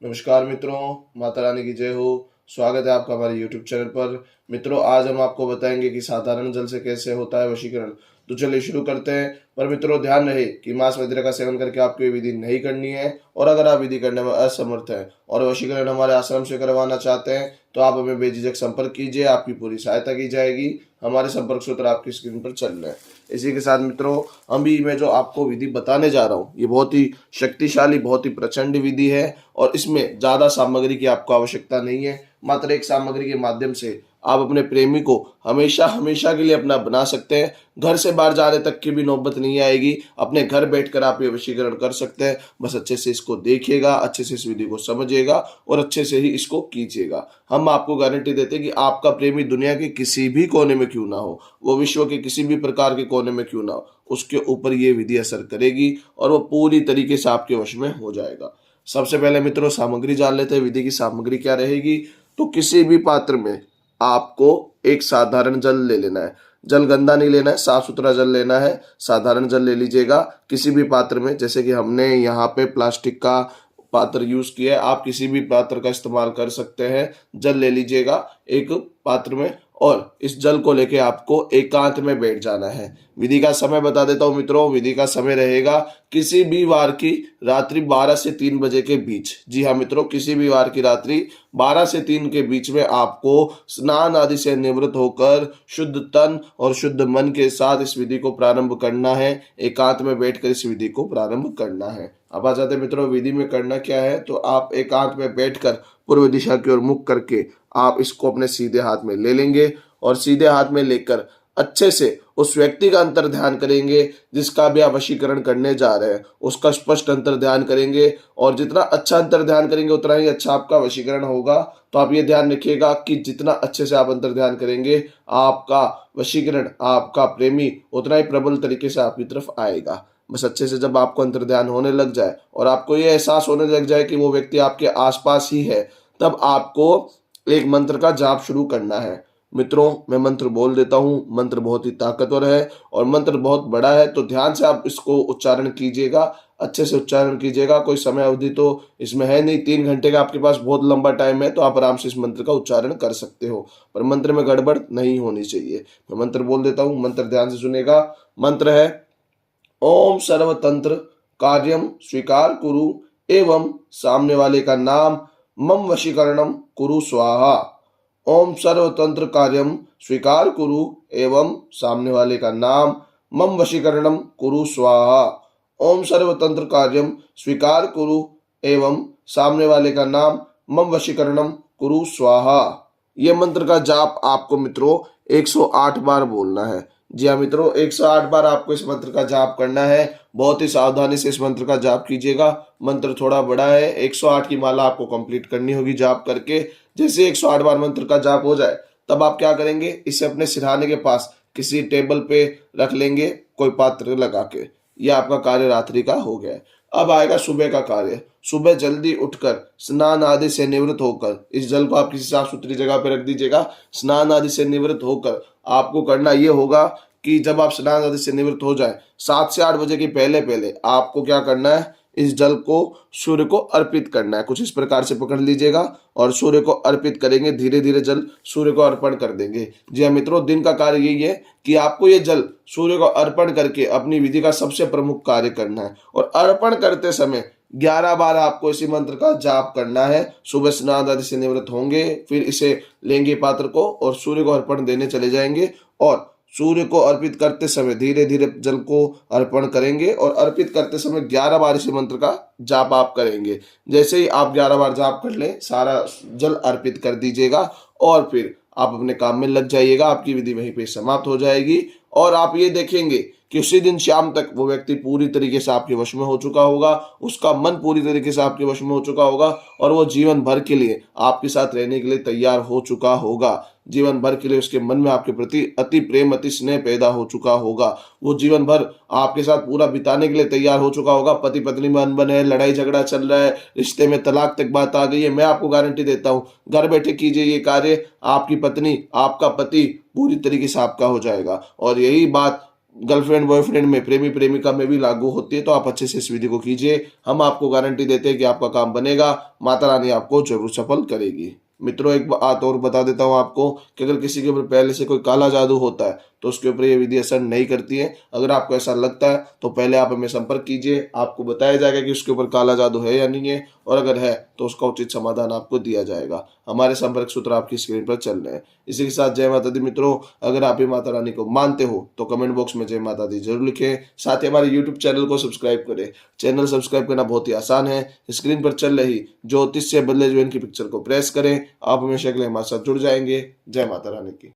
नमस्कार मित्रों, माता रानी की जय हो। स्वागत है आपका हमारे YouTube चैनल पर। मित्रों, आज हम आपको बताएंगे कि साधारण जल से कैसे होता है वशीकरण। तो चलिए शुरू करते हैं। पर मित्रों, ध्यान रहे कि मांस मदिरा का सेवन करके आपको ये विधि नहीं करनी है। और अगर आप विधि करने में असमर्थ हैं और वशीकरण हमारे आश्रम से करवाना चाहते हैं तो आप हमें बेझिझक संपर्क कीजिए, आपकी पूरी सहायता की जाएगी। हमारे संपर्क सूत्र आपकी स्क्रीन पर चल रहे हैं। इसी के साथ मित्रों, अभी मैं जो आपको विधि बताने जा रहा हूँ ये बहुत ही शक्तिशाली, बहुत ही प्रचंड विधि है। और इसमें ज्यादा सामग्री की आपको आवश्यकता नहीं है। मात्र एक सामग्री के माध्यम से आप अपने प्रेमी को हमेशा हमेशा के लिए अपना बना सकते हैं। घर से बाहर जाने तक की भी नौबत नहीं आएगी। अपने घर बैठकर आप ये वशीकरण कर सकते हैं। बस अच्छे से इसको देखिएगा, अच्छे से इस विधि को समझिएगा और अच्छे से ही इसको कीजिएगा। हम आपको गारंटी देते हैं कि आपका प्रेमी दुनिया के किसी भी कोने में क्यों ना हो, वो विश्व के किसी भी प्रकार के कोने में क्यों ना हो, उसके ऊपर ये विधि असर करेगी और वो पूरी तरीके से आपके वश में हो जाएगा। सबसे पहले मित्रों, सामग्री जान लेते हैं। विधि की सामग्री क्या रहेगी। तो किसी भी पात्र में आपको एक साधारण जल ले लेना है। जल गंदा नहीं लेना है, साफ सुथरा जल लेना है। साधारण जल ले लीजिएगा किसी भी पात्र में। जैसे कि हमने यहाँ पे प्लास्टिक का पात्र यूज किया है, आप किसी भी पात्र का इस्तेमाल कर सकते हैं। जल ले लीजिएगा एक पात्र में और इस जल को लेके आपको एकांत में बैठ जाना है। विधि का समय बता देता हूँ मित्रों। विधि का समय रहेगा किसी भी वार की रात्रि 12 से 3 बजे के बीच। जी हाँ मित्रों, किसी भी वार की रात्रि 12 से 3 के बीच में आपको स्नान आदि से निवृत्त होकर शुद्ध तन और शुद्ध मन के साथ इस विधि को प्रारंभ करना है। एकांत में बैठकर इस विधि को प्रारंभ करना है। अब आ जाते मित्रों, विधि में करना क्या है। तो आप एकांत में बैठकर पूर्व दिशा की ओर मुख करके आप इसको अपने सीधे हाथ में ले लेंगे और सीधे हाथ में लेकर अच्छे से उस व्यक्ति का अंतर ध्यान करेंगे जिसका भी आप वशीकरण करने जा रहे हैं। उसका स्पष्ट अंतर ध्यान करेंगे और जितना अच्छा अंतर ध्यान करेंगे उतना ही अच्छा आपका वशीकरण होगा। तो आप ये ध्यान रखिएगा कि जितना अच्छे से आप अंतर ध्यान करेंगे, आपका वशीकरण, आपका प्रेमी उतना ही प्रबल तरीके से आपकी तरफ आएगा। बस अच्छे से जब आपको अंतर ध्यान होने लग जाए और आपको ये एहसास होने लग जाए कि वो व्यक्ति आपके आसपास ही है, तब आपको एक मंत्र का जाप शुरू करना है। मित्रों, मैं मंत्र बोल देता हूँ। मंत्र बहुत ही ताकतवर है और मंत्र बहुत बड़ा है, तो ध्यान से आप इसको उच्चारण कीजिएगा, अच्छे से उच्चारण कीजिएगा। कोई समय अवधि तो इसमें है नहीं, 3 घंटे का आपके पास बहुत लंबा टाइम है, तो आप आराम से इस मंत्र का उच्चारण कर सकते हो। पर मंत्र में गड़बड़ नहीं होनी चाहिए। मैं मंत्र बोल देता हूँ, मंत्र ध्यान से सुनेगा। मंत्र है ओम सर्वतंत्र कार्यम स्वीकार कुरु एवं सामने वाले का नाम मम वशीकरणम कुरु स्वाहा। ओम सर्वतंत्र कार्यम स्वीकार कुरु एवं सामने वाले का नाम मम वशीकरणम कुरु स्वाहा। ओम सर्वतंत्र कार्यम स्वीकार कुरु एवं सामने वाले का नाम मम वशीकरणम कुरु स्वाहा। ये मंत्र का जाप आपको मित्रों 108 बार बोलना है। जी हाँ मित्रों, 108 बार आपको इस मंत्र का जाप करना है। बहुत ही सावधानी से इस मंत्र का जाप कीजिएगा। मंत्र थोड़ा बड़ा है, 108 की माला आपको कंप्लीट करनी होगी जाप करके। जैसे 108 बार मंत्र का जाप हो जाए तब आप क्या करेंगे, इसे अपने सिरहाने के पास किसी टेबल पे रख लेंगे, कोई पात्र लगा के। यह आपका कार्य रात्रि का हो गया। अब आएगा सुबह का कार्य। सुबह जल्दी उठकर स्नान आदि से निवृत्त होकर इस जल को आप किसी साफ सुथरी जगह पे रख दीजिएगा। स्नान आदि से निवृत्त होकर आपको करना ये होगा कि जब आप स्नान आदि से निवृत्त हो जाए 7 से 8 बजे के पहले पहले आपको क्या करना है, इस जल को सूर्य को अर्पित करना है। कुछ इस प्रकार से पकड़ लीजिएगा और सूर्य को अर्पित करेंगे। धीरे धीरे जल सूर्य को अर्पण कर देंगे। जी हाँ मित्रों, दिन का कार्य यही है कि आपको ये जल सूर्य को अर्पण करके अपनी विधि का सबसे प्रमुख कार्य करना है। और अर्पण करते समय 11 बार आपको इसी मंत्र का जाप करना है। सुबह स्नान आदि से निवृत्त होंगे, फिर इसे लेंगे पात्र को और सूर्य को अर्पण देने चले जाएंगे और सूर्य को अर्पित करते समय धीरे धीरे जल को अर्पण करेंगे और अर्पित करते समय 11 बार इसी मंत्र का जाप आप करेंगे। जैसे ही आप 11 बार जाप कर लें, सारा जल अर्पित कर दीजिएगा और फिर आप अपने काम में लग जाइएगा। आपकी विधि वहीं पे समाप्त हो जाएगी और आप ये देखेंगे कि उसी दिन शाम तक वो व्यक्ति पूरी तरीके से आपके वश में हो चुका होगा, उसका मन पूरी तरीके से आपके वश में हो चुका होगा और वो जीवन भर के लिए आपके साथ रहने के लिए तैयार हो चुका होगा। जीवन भर के लिए उसके मन में आपके प्रति अति प्रेम, अति स्नेह पैदा हो चुका होगा। वो जीवन भर आपके साथ पूरा बिताने के लिए तैयार हो चुका होगा। पति पत्नी में अनबन है, लड़ाई झगड़ा चल रहा है, रिश्ते में तलाक तक बात आ गई है, मैं आपको गारंटी देता हूँ, घर बैठे कीजिए ये कार्य, आपकी पत्नी, आपका पति पूरी तरीके से आपका हो जाएगा। और यही बात गर्लफ्रेंड बॉयफ्रेंड में, प्रेमी प्रेमिका में भी लागू होती है। तो आप अच्छे से इस विधि को कीजिए, हम आपको गारंटी देते हैं कि आपका काम बनेगा, माता रानी आपको जरूर सफल करेगी। मित्रों एक बात और बता देता हूँ आपको कि अगर किसी के ऊपर पहले से कोई काला जादू होता है तो उसके ऊपर ये विधि असर नहीं करती है। अगर आपको ऐसा लगता है तो पहले आप हमें संपर्क कीजिए, आपको बताया जाएगा कि उसके ऊपर काला जादू है या नहीं है, और अगर है तो उसका उचित समाधान आपको दिया जाएगा। हमारे संपर्क सूत्र आपकी स्क्रीन पर चल रहे हैं। इसी के साथ जय माता दी मित्रों, अगर आप ही माता रानी को मानते हो तो कमेंट बॉक्स में जय माता दी जरूर लिखें। साथ ही हमारे यूट्यूब चैनल को सब्सक्राइब करें। चैनल सब्सक्राइब करना बहुत ही आसान है, स्क्रीन पर चल रही ज्योतिष से बदले जीवन की पिक्चर को प्रेस करें, आप हमेशा के लिए हमारे साथ जुड़ जाएंगे। जय माता रानी की।